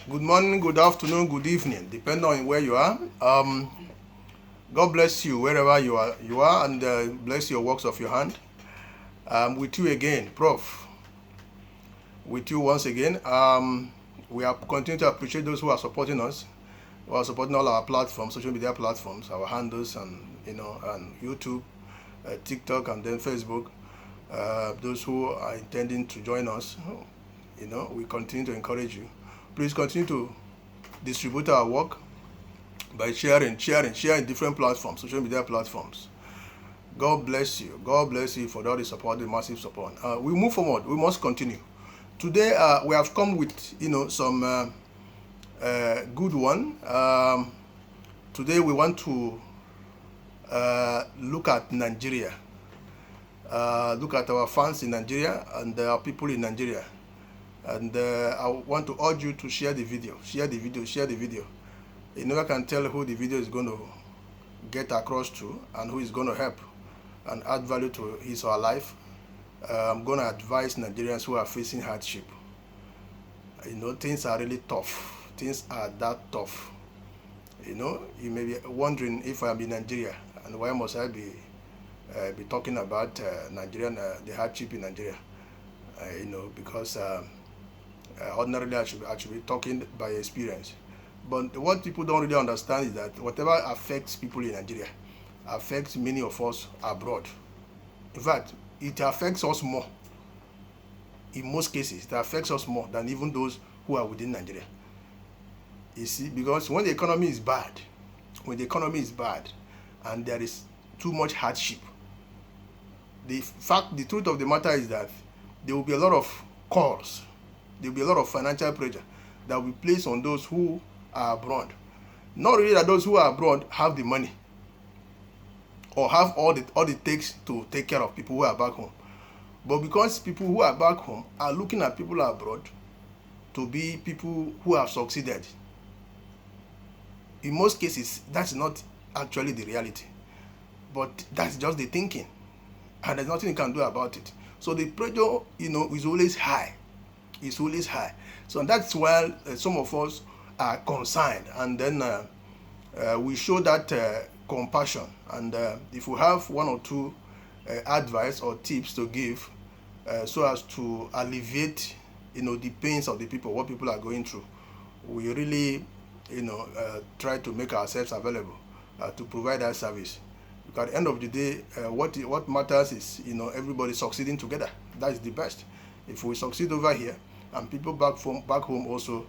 Good morning, good afternoon, good evening, depending on where you are. God bless you wherever you are, and bless your works of your hand. With you again, Prof. With you once again. We are continuing to appreciate those who are supporting us, who are supporting all our platforms, social media platforms, our handles, and and YouTube, TikTok, and then Facebook. Those who are intending to join us, we continue to encourage you. Please continue to distribute our work by sharing different platforms, social media platforms. God bless you. God bless you for all the support, the massive support. We move forward. We must continue. Today we have come with some good one. Today we want to look at Nigeria. Look at our fans in Nigeria and our people in Nigeria. And I want to urge you to share the video. Share the video. You never can tell who the video is going to get across to and who is going to help and add value to his or her life. I'm going to advise Nigerians who are facing hardship. Things are really tough. Things are that tough. You may be wondering, if I'm in Nigeria, and why must I be talking about the hardship in Nigeria? Because ordinarily I should be talking by experience. But what people don't really understand is that whatever affects people in Nigeria affects many of us abroad. In fact, it affects us more. In most cases, it affects us more than even those who are within Nigeria. You see, because when the economy is bad, and there is too much hardship, the truth of the matter is that there will be a lot of calls, there will be a lot of financial pressure that will be placed on those who are abroad. Not really that those who are abroad have the money or have all it takes to take care of people who are back home, but because people who are back home are looking at people abroad to be people who have succeeded. In most cases, that's not actually the reality, but that's just the thinking, and there's nothing you can do about it. So the pressure, is always high. It's always high. So that's why some of us are concerned, and then we show that compassion. And if we have one or two advice or tips to give, so as to alleviate, the pains of the people, what people are going through, we really, try to make ourselves available to provide that service. Because at the end of the day, what matters is, everybody succeeding together. That is the best. If we succeed over here and people back home also,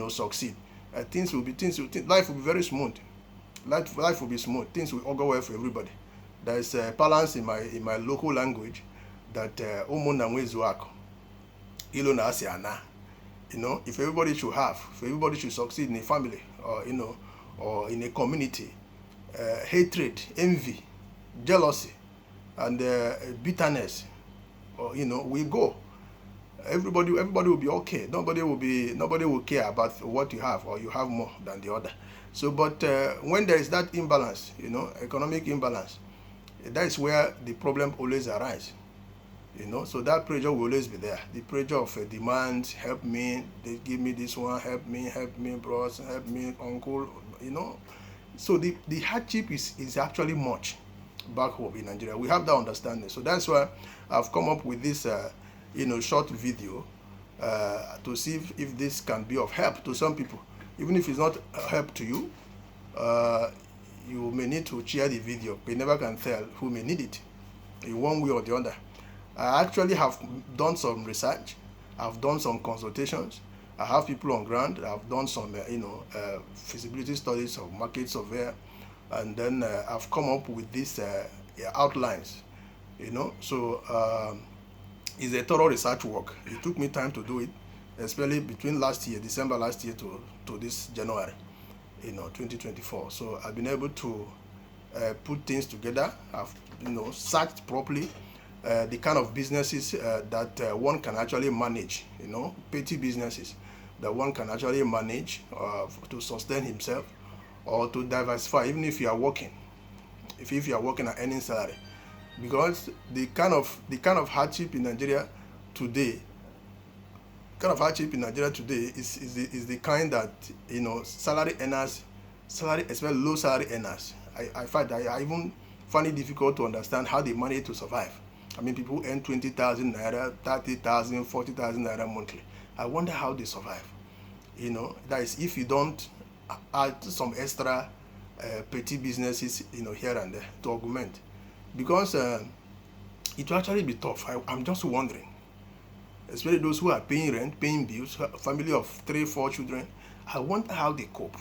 succeed, life will be very smooth. Life will be smooth. Things will all go well for everybody. There is a balance in my local language that umuna mwezi wako ilo na asi ana. If everybody should succeed in a family, or in a community, hatred, envy, jealousy, and bitterness, will go. Everybody will be okay. Nobody will care about what you have, or you have more than the other. So, but when there is that imbalance, economic imbalance, that is where the problem always arises. So that pressure will always be there. The pressure of demand, help me, they give me this one, help me, bros, help me, uncle, So the hardship is actually much back home in Nigeria. We have that understanding. So that's why I've come up with this, short video to see if this can be of help to some people. Even if it's not help to you, you may need to share the video. We never can tell who may need it in one way or the other. I actually have done some research. I've done some consultations. I have people on ground. I've done some, feasibility studies of market survey, and then I've come up with these outlines. So it's a thorough research work. It took me time to do it, especially between December last year to this January, 2024. So I've been able to put things together. I've searched properly the kind of businesses that one can actually manage, petty businesses that one can actually manage to sustain himself or to diversify, even if you are working, if you are working at earning salary. Because the kind of hardship in Nigeria today kind of hardship in Nigeria today is the kind that, salary earners, especially low salary earners, I even find it difficult to understand how they manage to survive. I mean, people earn 20,000 naira, 30,000, 40,000 naira monthly. I wonder how they survive. That is if you don't add some extra petty businesses, here and there to augment, because it will actually be tough. I'm just wondering, especially those who are paying rent, paying bills, a family of 3, 4 children. I wonder how they cope,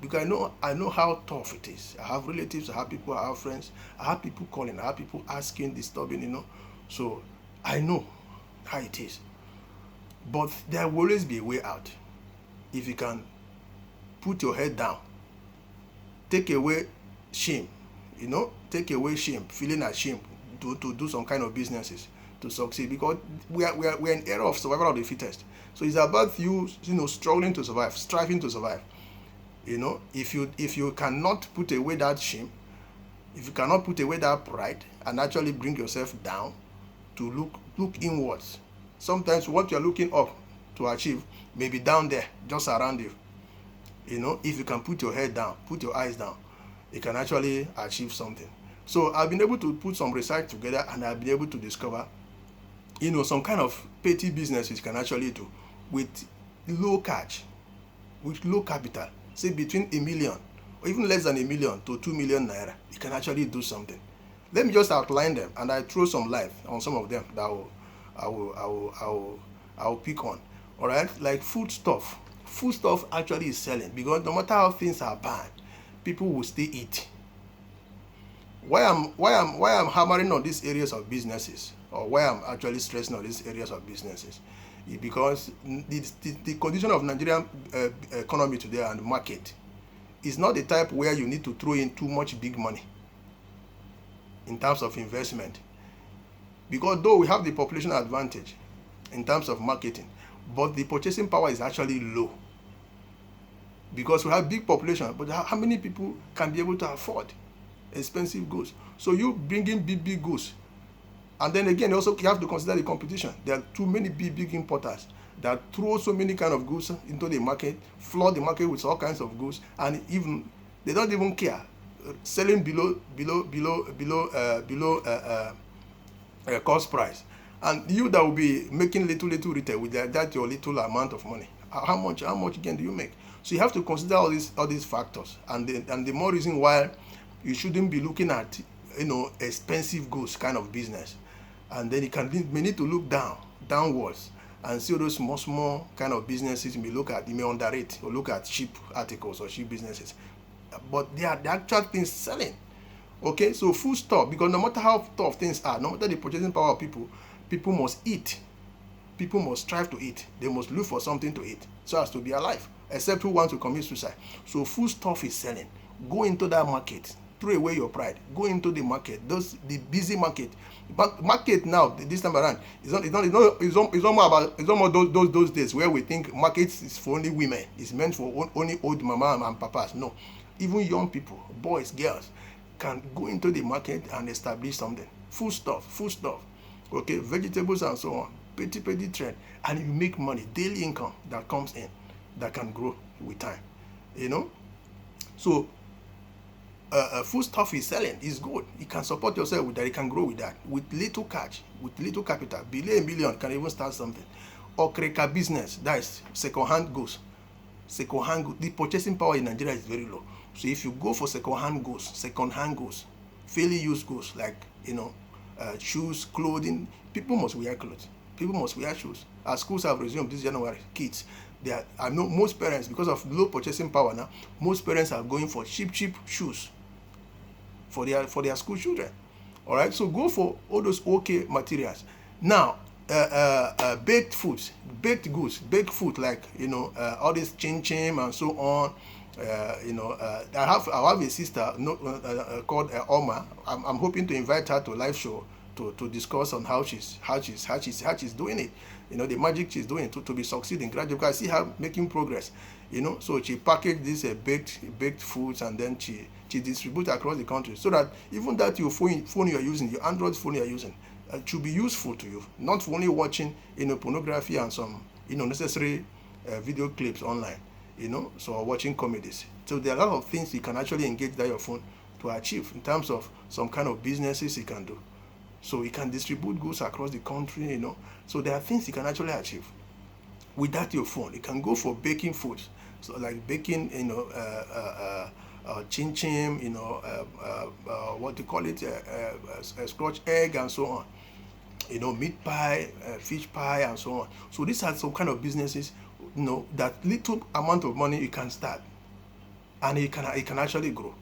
because I know how tough it is. I have relatives, I have people, I have friends, I have people calling, I have people asking, disturbing, so I know how it is. But there will always be a way out if you can put your head down, take away shame, take away shame, feeling ashamed to do some kind of businesses to succeed, because we're in era of survival of the fittest. So it's about you struggling to survive, striving to survive. If you cannot put away that shame, if you cannot put away that pride and actually bring yourself down to look inwards, sometimes what you're looking up to achieve may be down there just around you. If you can put your head down, put your eyes down, you can actually achieve something. So I've been able to put some research together, and I've been able to discover some kind of petty businesses you can actually do with low cash, with low capital, say between 1 million or even less than 1 million to 2 million naira. You can actually do something. Let me just outline them, and I throw some light on some of them that I will pick on. All right, like foodstuff. Foodstuff actually is selling, because no matter how things are bad, people will still eat. Why I'm hammering on these areas of businesses, or why I'm actually stressing on these areas of businesses, is because the condition of Nigerian economy today and market is not the type where you need to throw in too much big money in terms of investment. Because though we have the population advantage in terms of marketing, but the purchasing power is actually low, because we have big population, but how many people can be able to afford expensive goods? So you bring in big goods, and then again also you have to consider the competition. There are too many big importers that throw so many kind of goods into the market, flood the market with all kinds of goods, and even they don't even care, selling below cost price. And you that will be making little retail with that your little amount of money, how much again do you make? So you have to consider all these factors, and the more reason why you shouldn't be looking at expensive goods kind of business. And then you may need to look downwards and see those small kind of businesses you may underrate, or look at cheap articles or cheap businesses, but they are the actual things selling. Okay, so food stuff, because no matter how tough things are, no matter the purchasing power of people must eat. People must strive to eat. They must look for something to eat so as to be alive, except who want to commit suicide. So food stuff is selling. Go into that market. Throw away your pride. Go into the market. The busy market. But market now, this time around, it's almost those days where we think markets is for only women. It's meant for only old mama and papas. No, even young people, boys, girls, can go into the market and establish something. Food stuff, okay, vegetables and so on, petty trend, and you make money, daily income that comes in, that can grow with time, So food stuff is selling, is good. You can support yourself with that. You can grow with that, with little cash, with little capital. Below 1 million can even start something. Or kreka business, that is second-hand goods. The purchasing power in Nigeria is very low. So if you go for second-hand goods, fairly used goods, like shoes, clothing, people must wear clothes. People must wear shoes. As schools have resumed this January, kids, I know most parents, because of low purchasing power now, most parents are going for cheap shoes for their school children. All right, so go for all those okay materials. Now, baked goods, like all this chin and so on. I have a sister called Oma. I'm hoping to invite her to live show to discuss on how she's doing it. The magic she's doing to be succeeding gradually. Because I see her making progress. So she packaged these baked foods, and then she distributes across the country, so that even that your phone you're using, your Android phone you're using, should be useful to you, not for only watching pornography and some necessary video clips online, so watching comedies. So there are a lot of things you can actually engage that your phone to achieve in terms of some kind of businesses you can do. So you can distribute goods across the country, So there are things you can actually achieve without your phone. You can go for baking foods, so like baking, chin chin, what do you call it, scratch egg and so on. Meat pie, fish pie, and so on. So these are some kind of businesses, that little amount of money you can start, and it can actually grow.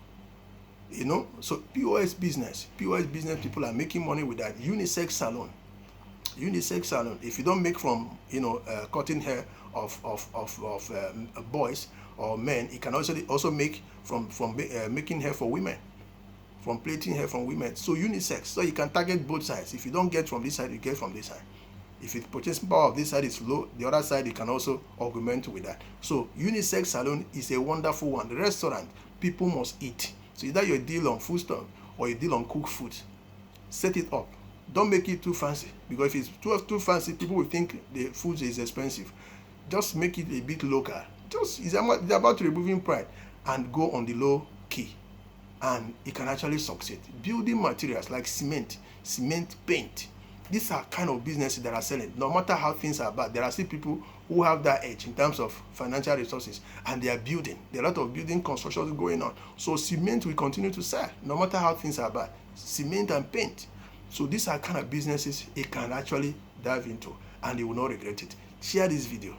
So POS business, people are making money with that. Unisex salon. If you don't make from cutting hair of boys or men, you can also make from making hair for women, from plaiting hair from women. So unisex, so you can target both sides. If you don't get from this side, you get from this side. If the purchasing power of this side is low, the other side you can also augment with that. So unisex salon is a wonderful one. The restaurant, people must eat. So either you deal on food stuff or you deal on cooked food. Set it up. Don't make it too fancy, because if it's too fancy, people will think the food is expensive. Just make it a bit local. It's about removing pride and go on the low key, and it can actually succeed. Building materials like cement, paint. These are kind of businesses that are selling. No matter how things are bad, there are still people who have that edge in terms of financial resources, and they are building. There are a lot of building constructions going on. So cement will continue to sell, no matter how things are bad. Cement and paint. So these are kind of businesses it can actually dive into, and you will not regret it. Share this video.